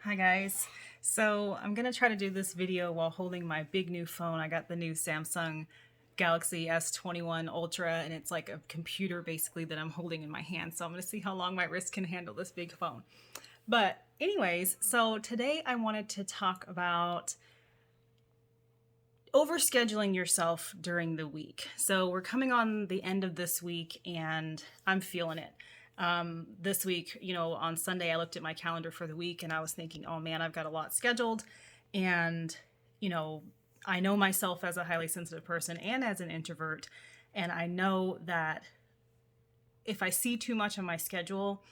Hi guys. So I'm gonna try to do this video while holding my big new phone. I got the new Samsung Galaxy S21 Ultra and it's like a computer basically that I'm holding in my hand. So I'm gonna see how long my wrist can handle this big phone. But anyways, so today I wanted to talk about overscheduling yourself during the week. So we're coming on the end of this week and I'm feeling it. This week, on Sunday, I looked at my calendar for the week and I was thinking, oh man, I've got a lot scheduled. And, you know, I know myself as a highly sensitive person and as an introvert. And I know that if I see too much on my schedule,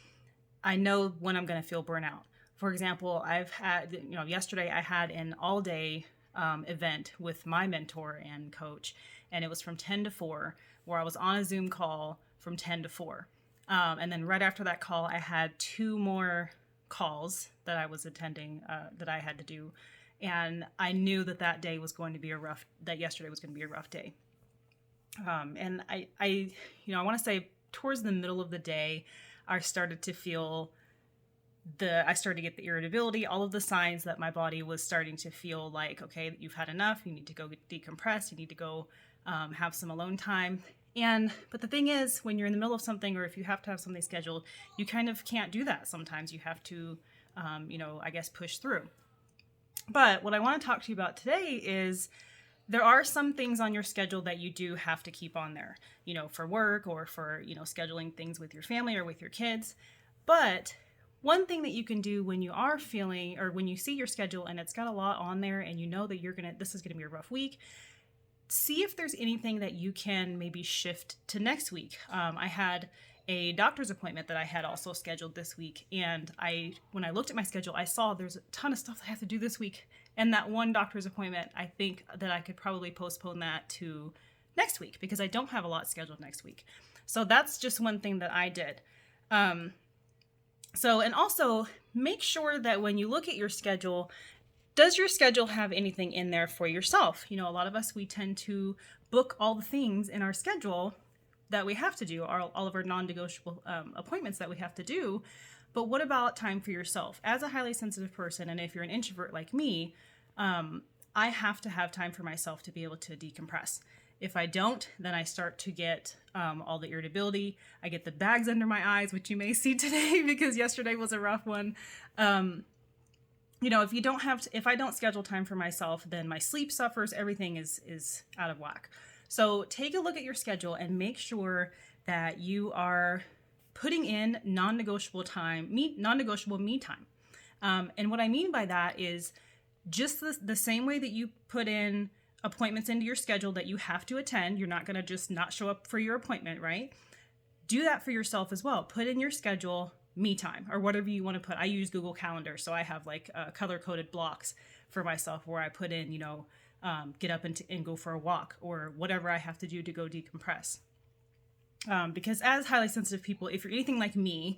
I know when I'm going to feel burnout. For example, I've had, yesterday I had an all day event with my mentor and coach, and it was from 10 to 4, where I was on a Zoom call from 10 to 4. And then right after that call, I had two more calls that I was attending that I had to do. And I knew that yesterday was going to be a rough day. And I want to say towards the middle of the day, I started to get the irritability, all of the signs that my body was starting to feel like, okay, you've had enough. You need to go decompress. You need to go have some alone time. But the thing is, when you're in the middle of something, or if you have to have something scheduled, you kind of can't do that. Sometimes you have to, push through. But what I want to talk to you about today is there are some things on your schedule that you do have to keep on there, for work or for, scheduling things with your family or with your kids. But one thing that you can do when you are feeling, or when you see your schedule and it's got a lot on there and you know that this is going to be a rough week, see if there's anything that you can maybe shift to next week. I had a doctor's appointment that I had also scheduled this week. And when I looked at my schedule, I saw there's a ton of stuff I have to do this week. And that one doctor's appointment, I think that I could probably postpone that to next week because I don't have a lot scheduled next week. So that's just one thing that I did. And also make sure that when you look at your schedule, does your schedule have anything in there for yourself? A lot of us, we tend to book all the things in our schedule that we have to do, all of our non-negotiable appointments that we have to do. But what about time for yourself? As a highly sensitive person, and if you're an introvert like me, I have to have time for myself to be able to decompress. If I don't, then I start to get all the irritability. I get the bags under my eyes, which you may see today because yesterday was a rough one. If I don't schedule time for myself, then my sleep suffers. Everything is out of whack. So take a look at your schedule and make sure that you are putting in non-negotiable me time. And what I mean by that is just the same way that you put in appointments into your schedule that you have to attend. You're not going to just not show up for your appointment, right? Do that for yourself as well. Put in your schedule me time or whatever you want to put. I use Google Calendar, so I have like color-coded blocks for myself where I put in, get up and go for a walk or whatever I have to do to go decompress. Because as highly sensitive people, if you're anything like me,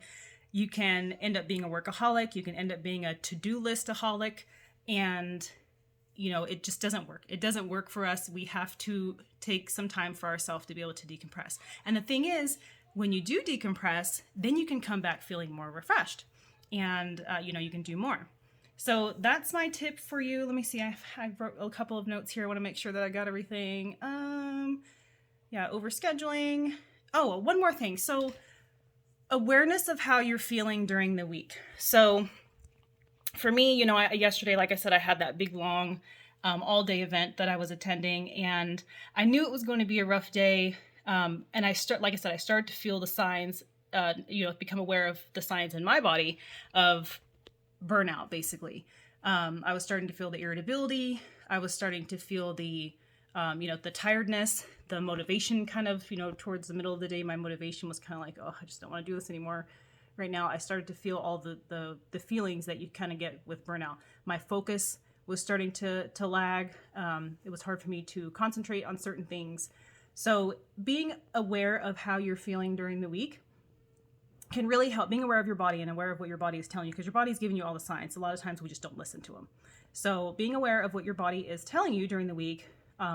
you can end up being a workaholic. You can end up being a to-do list-aholic, and it just doesn't work. It doesn't work for us. We have to take some time for ourselves to be able to decompress. And the thing is, when you do decompress, then you can come back feeling more refreshed and, you can do more. So that's my tip for you. Let me see. I wrote a couple of notes here. I want to make sure that I got everything. Overscheduling. Oh, one more thing. So awareness of how you're feeling during the week. So for me, yesterday, like I said, I had that big, long, all-day event that I was attending, and I knew it was going to be a rough day. And I started to feel the signs, become aware of the signs in my body of burnout, basically. I was starting to feel the irritability. I was starting to feel the tiredness, the motivation kind of, towards the middle of the day, my motivation was kind of like, oh, I just don't want to do this anymore. Right now, I started to feel all the feelings that you kind of get with burnout. My focus was starting to lag. It was hard for me to concentrate on certain things. So being aware of how you're feeling during the week can really help. Being aware of your body and aware of what your body is telling you, because your body is giving you all the signs. A lot of times we just don't listen to them. So being aware of what your body is telling you during the week,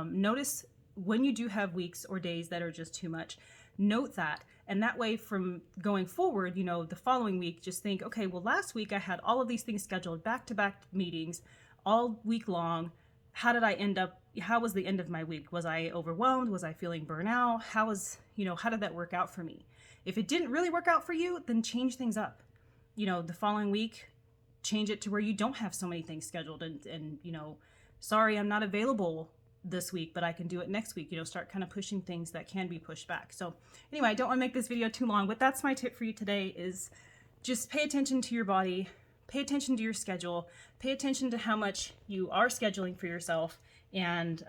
notice when you do have weeks or days that are just too much, note that And that way, from going forward, you know, the following week, just think, okay, well, last week I had all of these things scheduled, back-to-back meetings all week long. How did I end up? How was the end of my week? Was I overwhelmed? Was I feeling burnout? How did that work out for me? If it didn't really work out for you, then change things up. You know, the following week, change it to where you don't have so many things scheduled, and you know, sorry, I'm not available this week, but I can do it next week. You know, start kind of pushing things that can be pushed back. So anyway, I don't want to make this video too long, but that's my tip for you today is just pay attention to your body, pay attention to your schedule, pay attention to how much you are scheduling for yourself, and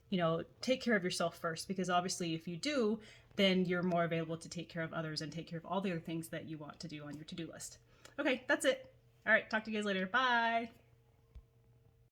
you know, take care of yourself first, because obviously if you do, then you're more available to take care of others and take care of all the other things that you want to do on your to-do list. Okay, that's it. All right, talk to you guys later. Bye.